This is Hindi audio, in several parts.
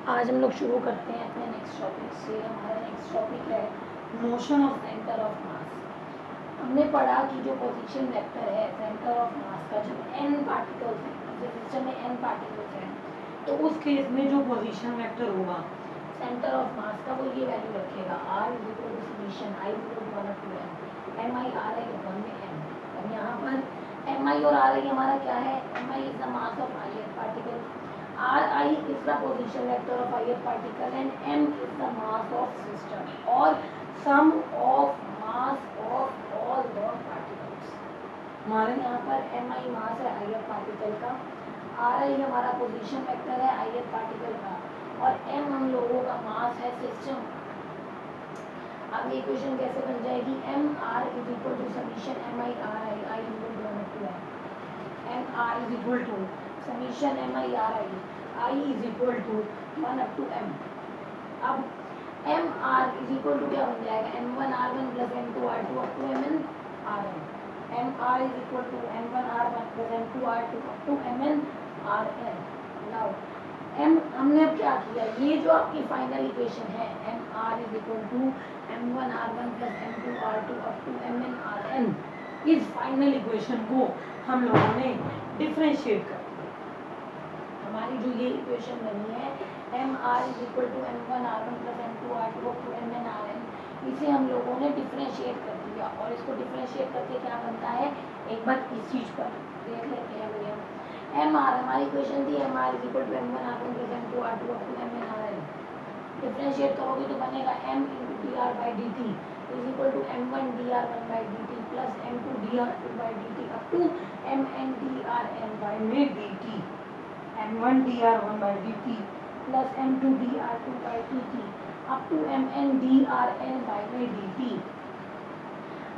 आज हम लोग शुरू करते हैं अपने नेक्स्ट टॉपिक से। हमारा नेक्स्ट टॉपिक है मोशन ऑफ सेंटर ऑफ मास। हमने पढ़ा कि जो पोजीशन वेक्टर है सेंटर ऑफ मास का, जब n पार्टिकल्स हैं, जैसे सिस्टम में n पार्टिकल्स हैं, तो उस केस में जो पोजीशन वेक्टर होगा सेंटर ऑफ मास का, वो ये वैल्यू रखेगा r = summation i = 1/2m mi ri upon में n। अब यहाँ पर mi और ri हमारा क्या है? mi is the mass of ith particle, Ri is the position vector of ith particle and m is the mass of system or sum of mass of all the particles। हमारे यहाँ पर mi मास है ith पार्टिकल का, Ri हमारा पोजीशन वेक्टर है ith पार्टिकल का, और m हम लोगों का मास है सिस्टम। अब ये इक्वेशन कैसे बन जाएगी? mr = summation mi ri i = 1/2m। mr = summation mi ri I = 1/2m। अब mr = क्या बन जाएगा? m1r1 + m2r2 up to mn rn। mr = m1r1 + m2r2 up to mn rn। Now m हमने अब क्या किया, ये जो आपकी फाइनल इक्वेशन है mr = m1r1 + m2r2 up to mn rn, इस फाइनल इक्वेशन को हम लोगों ने डिफरेंशिएट कर दिया। हमारी जो ये इक्वेशन बनी है mr = m1r1 + m2r2 up to mn rn, इसे हम लोगों ने डिफरेंशिएट कर दिया। और इसको डिफरेंशिएट करके क्या बनता है, एक बार इस चीज पर देख लेते हैं भैया। mr हमारी इक्वेशन थी mr = m1r1 + m2r2 up to mn rn। Differentiate करोगे तो बनेगा m × dr/dt = m1 dr1/dt plus m2 dr2/dt up to mn drn/dt। m1 dr1/dt plus m2 dr2/dt up to mn drn/dt।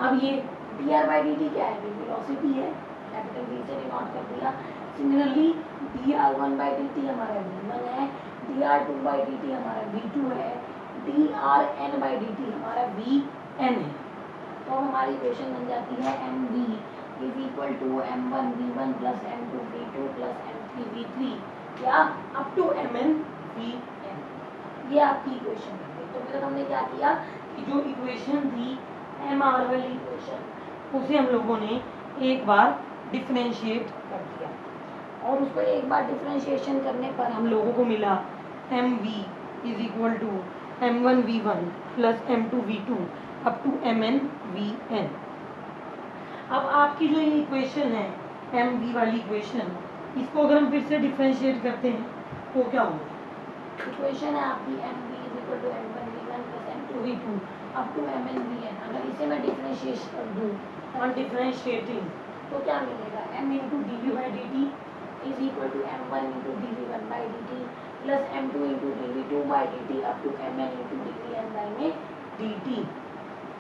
अब ये dr/dt क्या है? वेलोसिटी है, कैपिटल V से डिनोट कर दिया। सिमिलरली dr1/dt हमारा v1 है, dr2/dt हमारा v2 है, drn/dt हमारा vn है। तो हमारी इक्वेशन बन जाती है mv = m1v1 + m2v2 + m3v3 या अप टू mn vn। ये आपकी इक्वेशन बन गई। तो फिर हमने क्या किया कि जो इक्वेशन थी mr वाली इक्वेशन, उसे हम लोगों ने एक बार डिफरेंशिएट कर दिया, और उसको एक बार डिफरेंशिएशन करने पर हम लोगों को मिला mv = m1v1 + m2v2 up to mn vn। अब आपकी जो ये इक्वेशन है mv वाली इक्वेशन, इसको अगर हम फिर से डिफरेंशिएट करते हैं तो क्या होगा? इक्वेशन है आपकी mv = m1v1 + m2v2 up to mn vn। अगर इसे मैं डिफरेंशिएट कर दूं ऑन डिफरेंशिएटिंग तो क्या मिलेगा? m × dv/dt = m1 × dv1/dt plus m2 × dv2/dt up to mn × dvn/dt।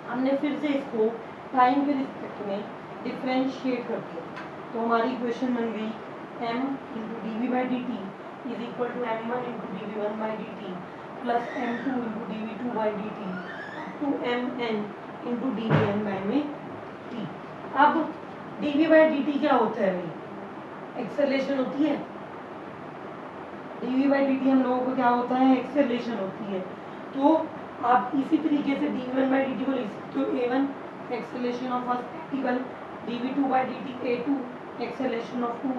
हमने फिर से इसको टाइम के रिस्पेक्ट में डिफरेंशिएट कर दिया, तो हमारी इक्वेशन बन गई m × dv/dt = m1 × dv1/dt plus m2 × dv2/dt to mn × dvn/t। अब dv/dt क्या होता है भाई? एक्सेलरेशन होती है। dv/dt हम लोगों को क्या होता है? एक्सेलरेशन होती है। तो आप इसी तरीके से dv1/dt को लिख सकते हो a1 acceleration of first particle, dv2/dt a2 acceleration of two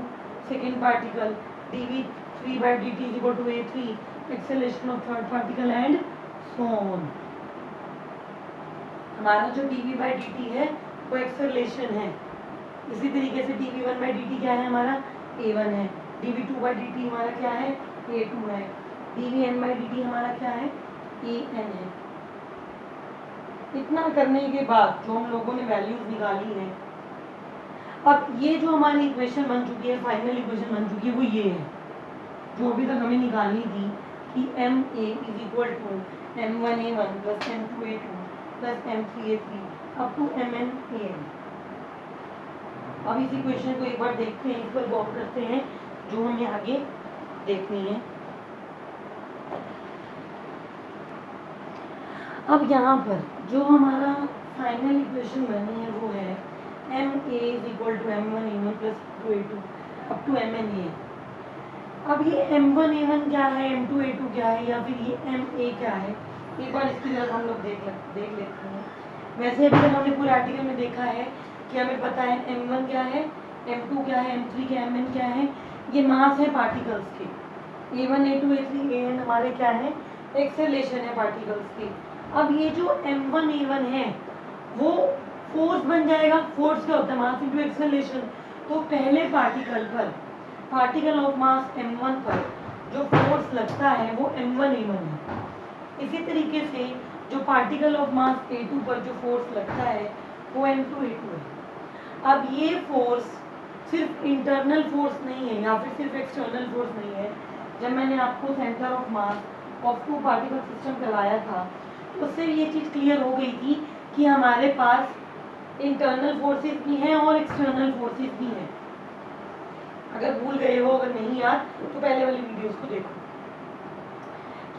second particle, dv3/dt = a3 acceleration of third particle and so on. हमारा जो dv/dt है वो एक्सेलरेशन है। इसी तरीके से dv1/dt क्या है? हमारा a1 है, dv2/dt हमारा क्या है? a2 है, dvn/dt हमारा क्या है? an है। इतना करने के बाद जो हम लोगों ने वैल्यूज निकाली है, अब ये जो हमारी इक्वेशन बन चुकी है, फाइनल इक्वेशन बन चुकी है, वो ये है जो अभी तक हमें निकालनी थी कि ma = m1a1 + m2a2 + m3a3 up to mn an। अब इस इक्वेशन को एक बार देखते हैं, इस पर गौर करते हैं जो हमें आगे देखनी है। अब यहाँ पर जो हमारा फाइनल इक्वेशन बनी है वो है ma = m1a1 + m2a2 up to mn an। अब ये m1a1 क्या है, m2a2 M2 क्या है या फिर ये MA क्या है, एक बार इसकी तरफ हम लोग देख लेते हैं। वैसे अभी तक हमने पूरे आर्टिकल में देखा है कि हमें पता है M1 क्या है, M2 क्या है, M3 क्या है, Mn क्या है। ये मास है पार्टिकल्स के, A1 A2 A3 An हमारे क्या है, एक्सेलेरेशन है पार्टिकल्स की। अब ये जो M1 A1 है वो फोर्स बन जाएगा। फोर्स क्या होता है, मास इनटू एक्सेलेरेशन। तो पहले पार्टिकल पर, पार्टिकल ऑफ मास M1 पर जो फोर्स लगता है वो M1 A1 है। इसी तरीके से जो पार्टिकल ऑफ मास A2 पर जो फोर्स लगता है वो M2 A2 है। अब ये फोर्स सिर्फ इंटरनल फोर्स नहीं है या फिर सिर्फ एक्सटर्नल फोर्स नहीं है। जब मैंने आपको centre of mass of two particle system करवाया था तो उससे ये चीज़ क्लियर हो गई थी कि हमारे पास इंटरनल फोर्सेस भी हैं और एक्सटर्नल फोर्सेस भी हैं। अगर भूल गए हो, अगर नहीं याद तो पहले वाली वीडियोस को देखो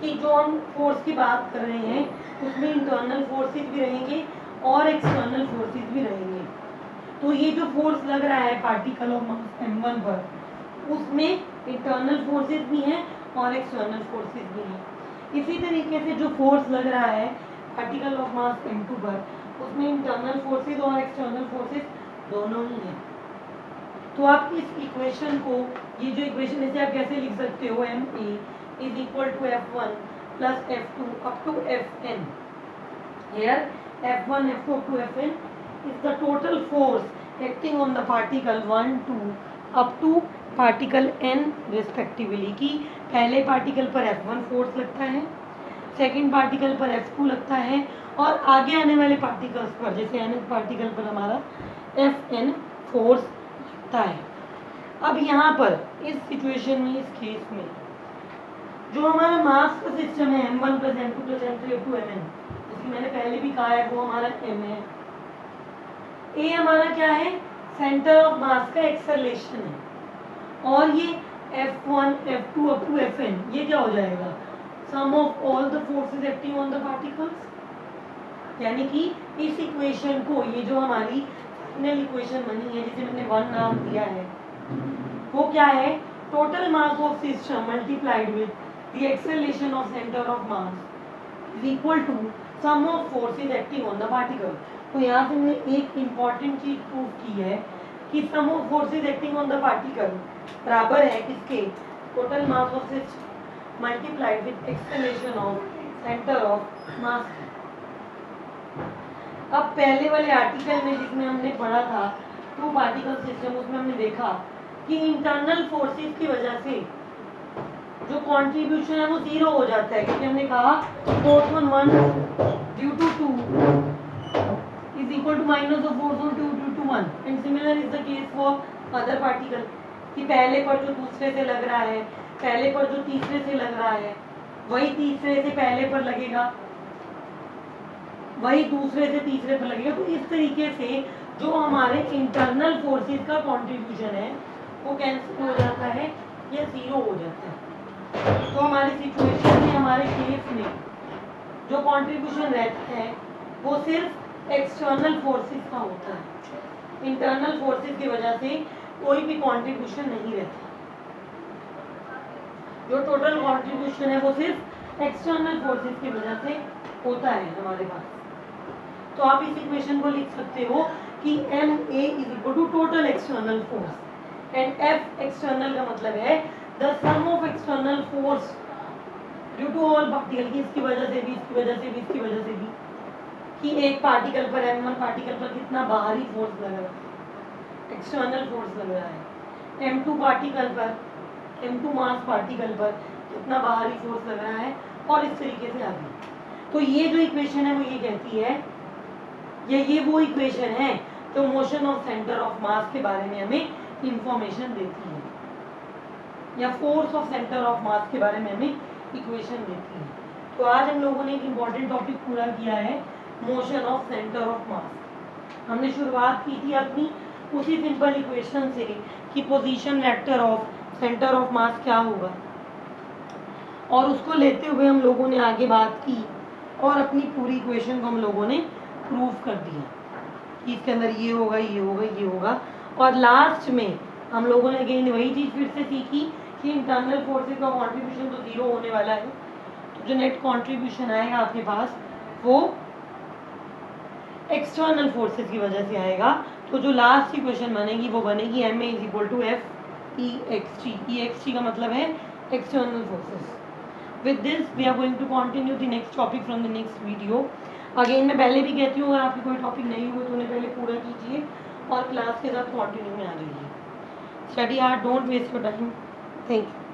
कि जो हम फोर्स की बात कर रहे हैं उसमें इंटरनल फोर्सेस भी रहेंगे और एक्सटर्नल फोर्सेस भी रहेंगे। तो ये जो फोर्स लग रहा है पार्टिकल ऑफ मास M1 पर, उसमें इंटरनल फोर्सेस भी हैं और एक्सटर्नल फोर्सेस भी हैं। इसी तरीके से जो फोर्स लग रहा है पार्टिकल ऑफ मास M2 पर, उसमें इंटरनल फोर्सेस और एक्सटर्नल फोर्सेस दोनों ही हैं। तो आप इस इक्वेशन को, ये जो इक्वेशन है आप कैसे लिख सकते हो, MA is equal to F1 plus F2 up to Fn. Here F1 F2 up to Fn is the total force acting on the particle 1 2 up to particle n respectively। कि पहले पार्टिकल पर F1 फोर्स लगता है, सेकेंड पार्टिकल पर F2 लगता है और आगे आने वाले पार्टिकल्स पर, जैसे nth पार्टिकल पर हमारा Fn फोर्स लगता है। अब यहाँ पर इस सिचुएशन में, इस केस में जो हमारा मास का सिस्टम है M1 plus M2 plus M3 up to Mn, जिसकी मैंने पहले भी कहा है वो हमारा M है। A हमारा क्या है, सेंटर ऑफ मास का एक्सेलरेशन है और ये F1 F2 up to Fn ये क्या हो जाएगा, sum of all the forces acting on the particles. यानी कि इस इक्वेशन को, ये जो हमारी फाइनल इक्वेशन बनी है जिसे मैंने 1 नाम दिया है, वो क्या है, total mass of system multiplied with the acceleration of center of mass is equal to sum of forces acting on the particle। तो यहाँ से हमने एक इम्पॉर्टेंट चीज प्रूव की है कि sum of forces acting on the particle बराबर है किसके, total mass of system multiplied with acceleration of centre of मास। अब पहले वाले आर्टिकल में जिसमें हमने पढ़ा था टू पार्टिकल सिस्टम, उसमें हमने देखा कि इंटरनल फोर्सेस की वजह से जो कंट्रीब्यूशन है वो 0 हो जाता है, क्योंकि हमने कहा force on 1 due to 2 is equal to minus of force on 2 due to 1। And similar is the case for other particle कि पहले पर जो दूसरे से लग रहा है, पहले पर जो तीसरे से लग रहा है, वही तीसरे से पहले पर लगेगा, वही दूसरे से तीसरे पर लगेगा। तो इस तरीके से जो हमारे इंटरनल फोर्सेस का कंट्रीब्यूशन है वो कैंसिल हो जाता है या 0 हो जाता है। तो हमारी सिचुएशन में, हमारे केस में जो कंट्रीब्यूशन रहता है वो सिर्फ एक्सटर्नल फोर्सेस का होता है, इंटरनल फोर्सेस की वजह से कोई भी कंट्रीब्यूशन नहीं रहता। जो टोटल कंट्रीब्यूशन है वो सिर्फ एक्सटर्नल फोर्सेस की वजह से होता है हमारे पास। तो आप इस इक्वेशन को लिख सकते हो कि MA is equal to total external force and F external का मतलब है the sum of external force due to all particle, की इसकी वजह से भी, इसकी वजह से भी, इसकी वजह से भी, कि एक पार्टिकल पर, M1 पार्टिकल पर कितना बाहरी फोर्स लग रहा है, एक्सटर्नल फोर्स लग रहा है, M2 पार्टिकल पर, M2 मास पार्टिकल पर कितना बाहरी फोर्स लग रहा है, और इस तरीके से आगे। तो ये जो इक्वेशन है वो ये कहती है, ये वो इक्वेशन है जो मोशन ऑफ सेंटर ऑफ मास के बारे में हमें इंफॉर्मेशन देती है, या फोर्स ऑफ सेंटर ऑफ मास के बारे में हमें इक्वेशन देती है। तो आज हम लोगों ने एक इम्पॉर्टेंट टॉपिक पूरा किया है, मोशन ऑफ सेंटर ऑफ मास। हमने शुरुआत की थी अपनी उसी सिंपल इक्वेशन से कि position vector of centre of मास क्या होगा, और उसको लेते हुए हम लोगों ने आगे बात की और अपनी पूरी इक्वेशन को हम लोगों ने प्रूव कर दिया कि इसके अंदर ये होगा, ये होगा, ये होगा। और लास्ट में हम लोगों ने अगेन वही चीज़ फिर से सीखी कि इंटरनल फोर्सेस का कंट्रीब्यूशन तो ज़ीरो होने वाला है, तो जो नेट कंट्रीब्यूशन आएगा आपके पास वो एक्सटर्नल फोर्सेस की वजह से आएगा। तो जो लास्ट की क्वेश्चन बनेगी वो बनेगी M A is equal to F E X T. E X T का मतलब है external forces. With this we are going to continue the next topic from the next video. Again मैं पहले भी कहती हूँ, अगर आपकी कोई टॉपिक नहीं हुई तो उन्हें पहले पूरा कीजिए और क्लास के साथ कंटिन्यू में आ जाइए। Study hard, don't waste your time. Thank you.